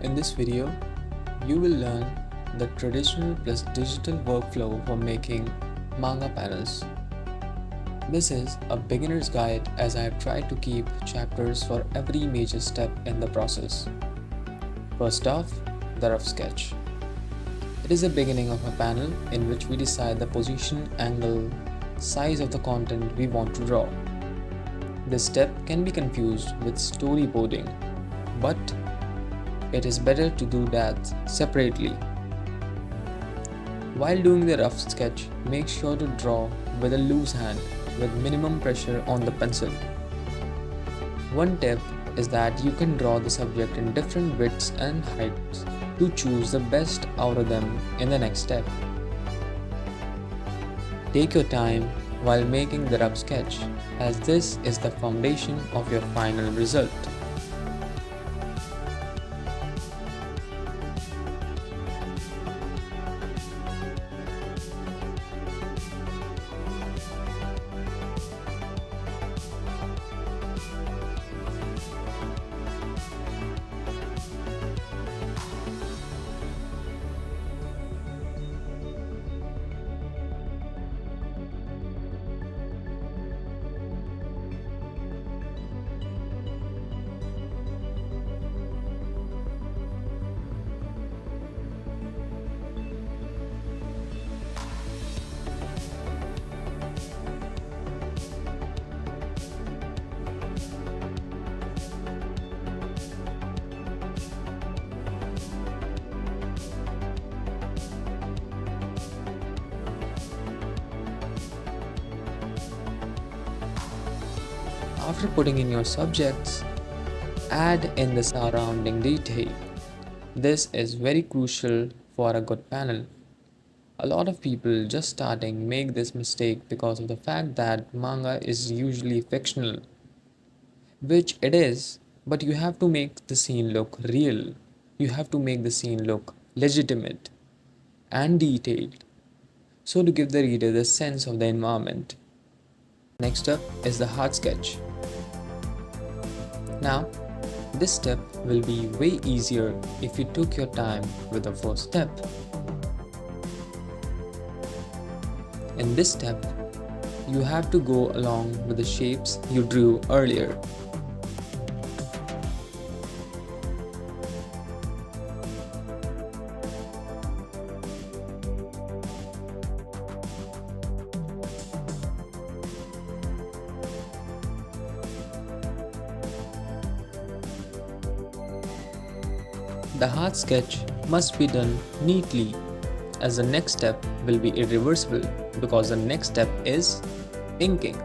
In this video, you will learn the traditional plus digital workflow for making manga panels. This is a beginner's guide as I have tried to keep chapters for every major step in the process. First off, the rough sketch. It is the beginning of a panel in which we decide the position, angle, size of the content we want to draw. This step can be confused with storyboarding, but it is better to do that separately. While doing the rough sketch, make sure to draw with a loose hand with minimum pressure on the pencil. One tip is that you can draw the subject in different widths and heights to choose the best out of them in the next step. Take your time while making the rough sketch, as this is the foundation of your final result. After putting in your subjects, add in the surrounding detail. This is very crucial for a good panel. A lot of people just starting make this mistake because of the fact that manga is usually fictional, which it is, but you have to make the scene look real. You have to make the scene look legitimate and detailed, so to give the reader the sense of the environment. Next up is the hard sketch. Now, this step will be way easier if you took your time with the first step. In this step, you have to go along with the shapes you drew earlier. The hard sketch must be done neatly, as the next step will be irreversible because the next step is inking.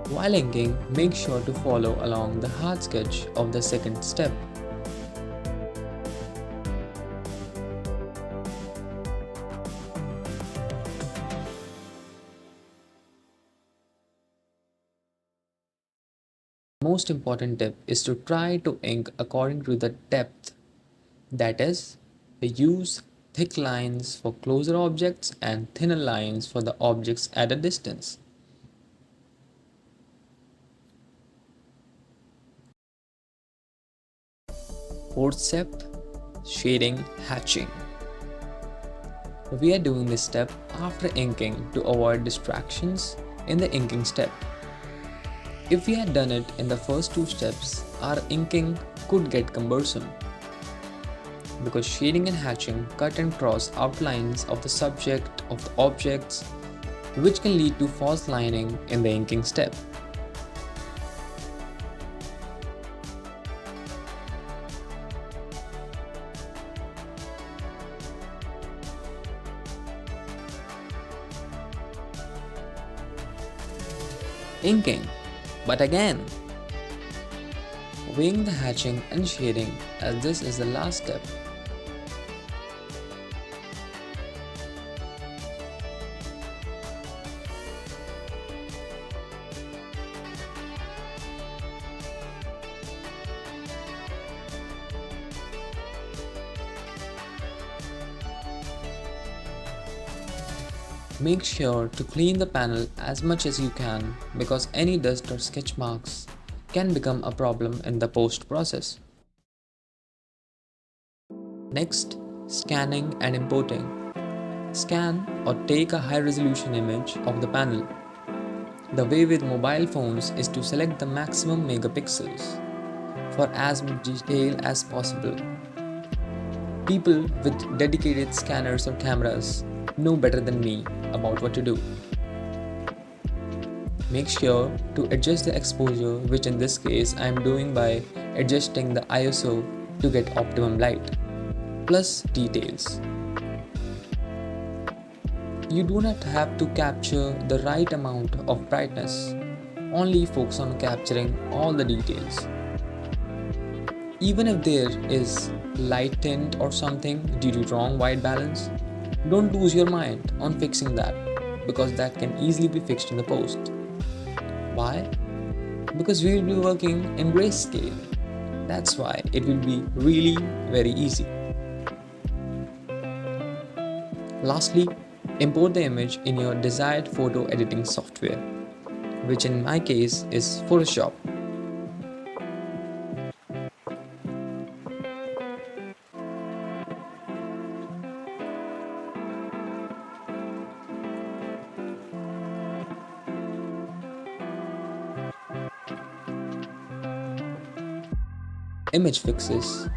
While inking, make sure to follow along the hard sketch of the second step. Most important tip is to try to ink according to the depth. That is, use thick lines for closer objects and thinner lines for the objects at a distance. Fourth step, shading hatching. We are doing this step after inking to avoid distractions in the inking step. If we had done it in the first two steps, our inking could get cumbersome, because shading and hatching cut and cross outlines of the subject of the objects, which can lead to false lining in the inking step. Inking, but again, weighing the hatching and shading, as this is the last step. Make sure to clean the panel as much as you can because any dust or sketch marks can become a problem in the post process. Next, scanning and importing. Scan or take a high resolution image of the panel. The way with mobile phones is to select the maximum megapixels for as much detail as possible. People with dedicated scanners or cameras know better than me about what to do. Make sure to adjust the exposure, which in this case I am doing by adjusting the ISO to get optimum light, plus details. You do not have to capture the right amount of brightness, only focus on capturing all the details. Even if there is light tint or something due to wrong white balance, don't lose your mind on fixing that because that can easily be fixed in the post. Why? Because we will be working in grayscale. That's why it will be really very easy. Lastly, import the image in your desired photo editing software, which in my case is Photoshop. Image fixes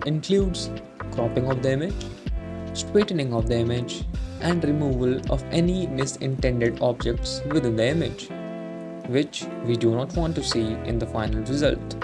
includes cropping of the image, straightening of the image, and removal of any misintended objects within the image, which we do not want to see in the final result.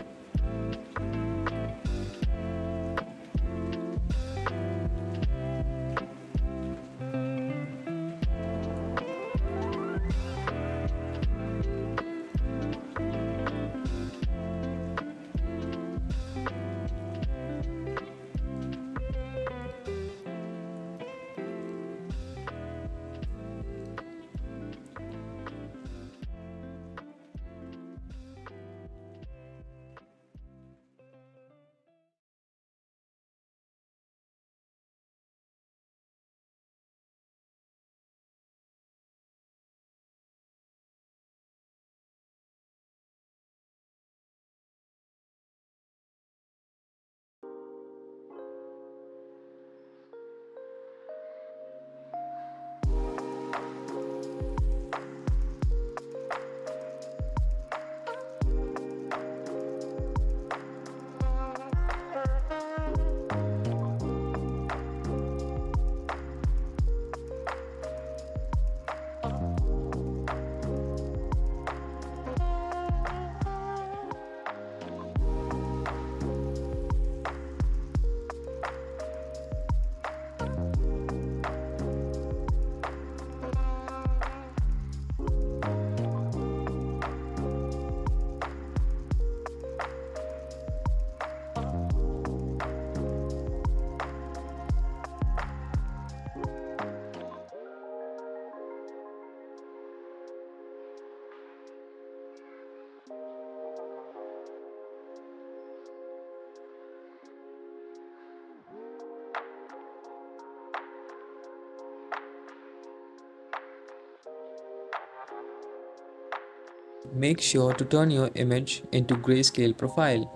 Make sure to turn your image into grayscale profile.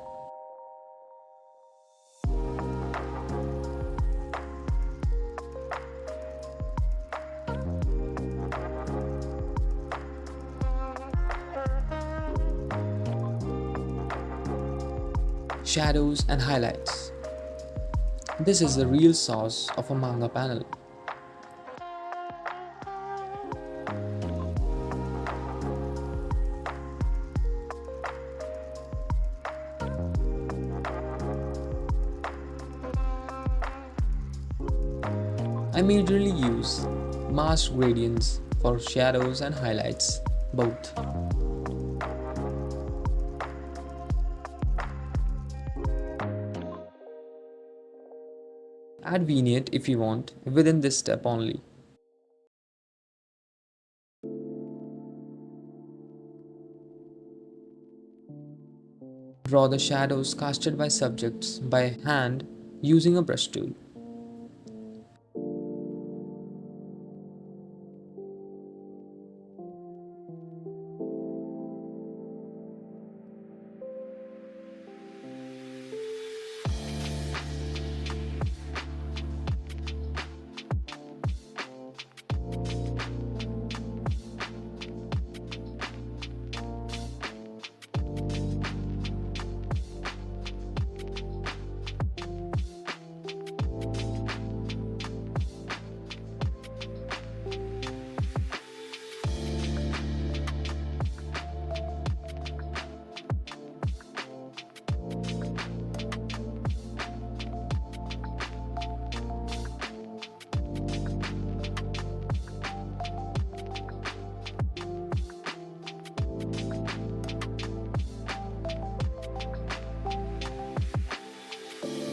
Shadows and highlights. This is the real sauce of a manga panel. I majorly use masked gradients for shadows and highlights, both. Add vignette if you want within this step only. Draw the shadows casted by subjects by hand using a brush tool.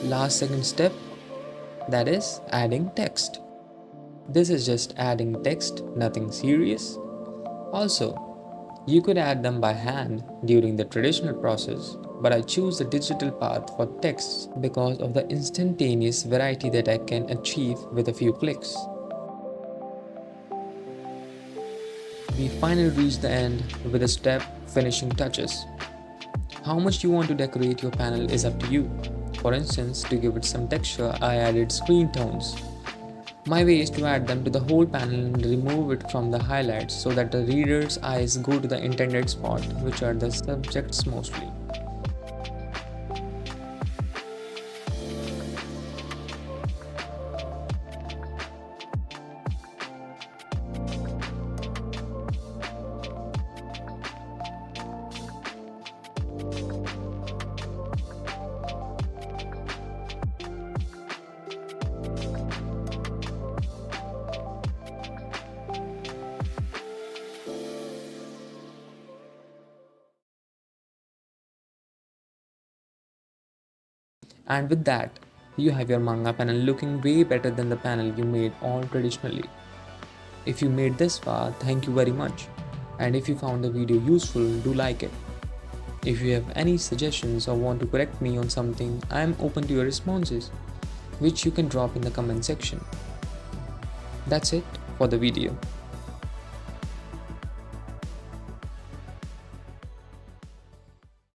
last second step, that is adding text. This is just adding text, nothing serious. Also, you could add them by hand during the traditional process, but I choose the digital path for texts because of the instantaneous variety that I can achieve with a few clicks. We finally reach the end with the step finishing touches. How much you want to decorate your panel is up to you. For instance, to give it some texture, I added screen tones. My way is to add them to the whole panel and remove it from the highlights so that the reader's eyes go to the intended spot, which are the subjects mostly. And with that, you have your manga panel looking way better than the panel you made all traditionally. If you made this far, thank you very much. And if you found the video useful, do like it. If you have any suggestions or want to correct me on something, I am open to your responses, which you can drop in the comment section. That's it for the video.